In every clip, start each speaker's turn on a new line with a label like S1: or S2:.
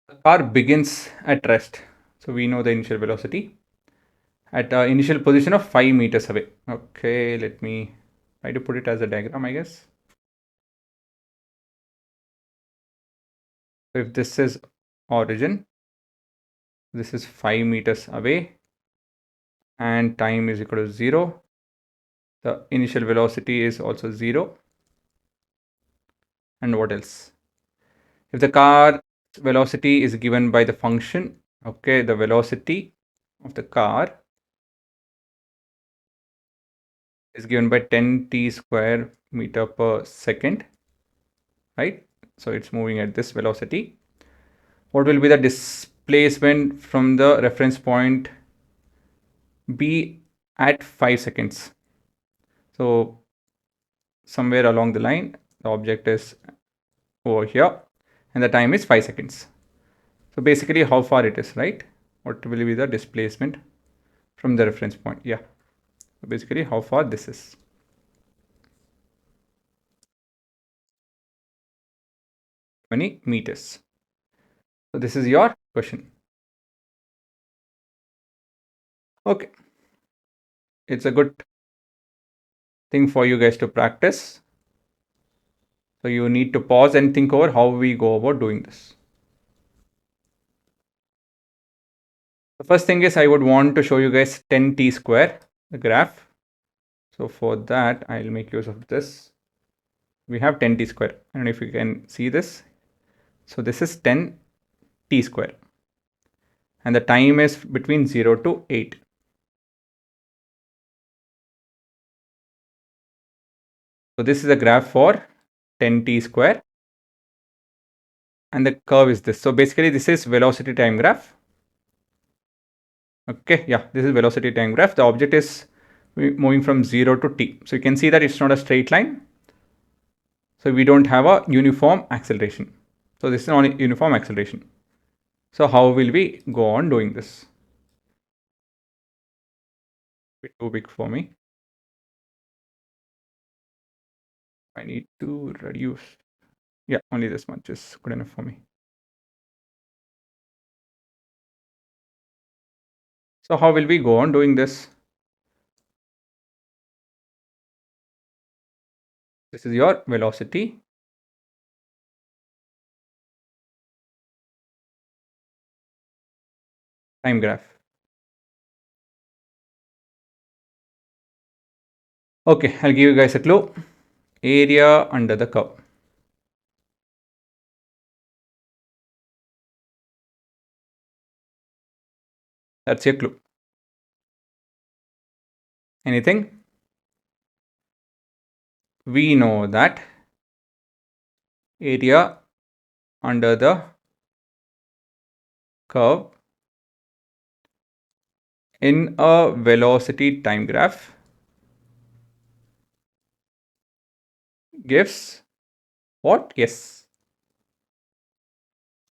S1: The car begins at rest. So we know the initial velocity at initial position of 5 meters away. Okay, let me try to put it as a diagram, I guess. So if this is origin, this is 5 meters away and time is equal to 0. The initial velocity is also 0. And what else? If the car velocity is given by the function, okay, the velocity of the car is given by 10t square meter per second, right? So it's moving at this velocity. What will be the displacement from the reference point B at 5 seconds? So somewhere along the line, the object is over here and the time is 5 seconds. So basically how far it is, right? What will be the displacement from the reference point? Yeah. So basically how far this is. Many meters. So this is your question. Okay. It's a good thing for you guys to practice. So you need to pause and think over how we go about doing this. The first thing is I would want to show you guys 10t square, the graph. So for that, I'll make use of this. We have 10t square. I don't know if you can see this. So this is 10t square. And the time is between 0 to 8. So this is a graph for 10t square. And the curve is this. So basically this is velocity time graph. Okay, yeah, this is velocity time graph. The object is moving from 0 to t. So you can see that it's not a straight line. So we don't have a uniform acceleration. So this is not a uniform acceleration. So how will we go on doing this? Bit too big for me. I need to reduce. Yeah, only this much is good enough for me. So how will we go on doing this? This is your velocity. Time graph. Okay, I'll give you guys a clue. Area under the curve. That's your clue. Anything? We know that area under the curve in a velocity time graph gives what? Yes,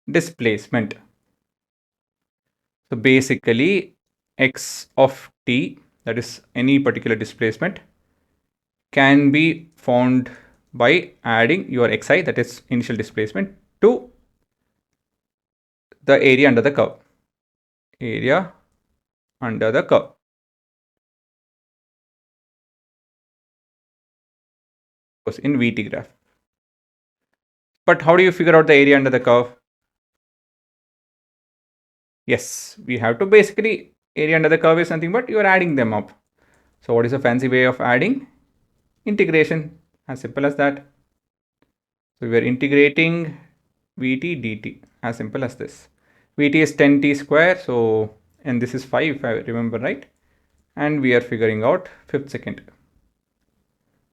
S1: displacement. So basically x of t, that is any particular displacement, can be found by adding your xi, that is initial displacement, to the area under the curve. Area under the curve. In VT graph. But how do you figure out the area under the curve? Yes, we have to basically, area under the curve is nothing but you are adding them up. So what is a fancy way of adding? Integration, as simple as that. So we are integrating Vt dt, as simple as this. Vt is 10t square, so, and this is 5 if I remember right. And we are figuring out 5th second.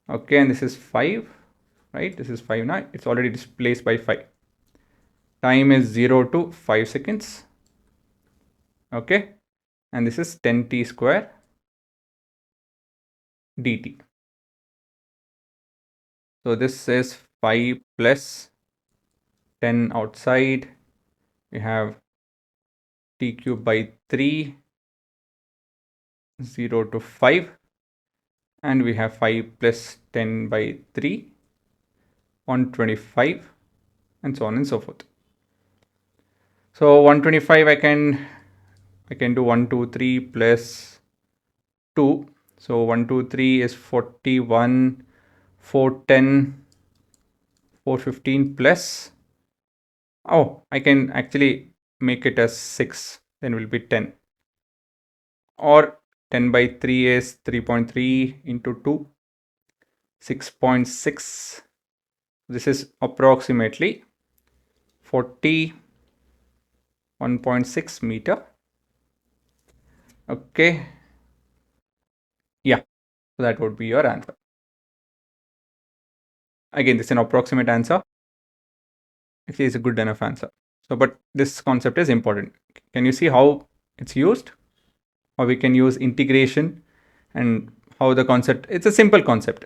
S1: Okay, and this is 5, right? This is 5 now. It's already displaced by 5. Time is 0 to 5 seconds. Okay, and this is 10t square dt. So this is 5 plus 10 outside. We have t cube by 3, 0 to 5. And we have 5 plus 10 by 3, 125, and so on and so forth. So 125 I can do 1 2 3 plus 2. So 1 2 3 is 41, 410, 415 plus, oh, I can actually make it as 6, then will be 10, or 10 by 3 is 3.3 into 2, 6.6. This is approximately 41.6 meter. Okay, yeah, so that would be your answer. Again, this is an approximate answer. Actually, it's a good enough answer. So, but this concept is important. Can you see how it's used? Or we can use integration, and how the concept, it's a simple concept.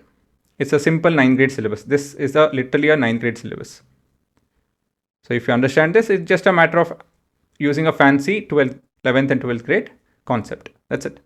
S1: It's a simple 9th grade syllabus. This is literally a 9th grade syllabus. So if you understand this, it's just a matter of using a fancy 12th, 11th and 12th grade concept. That's it.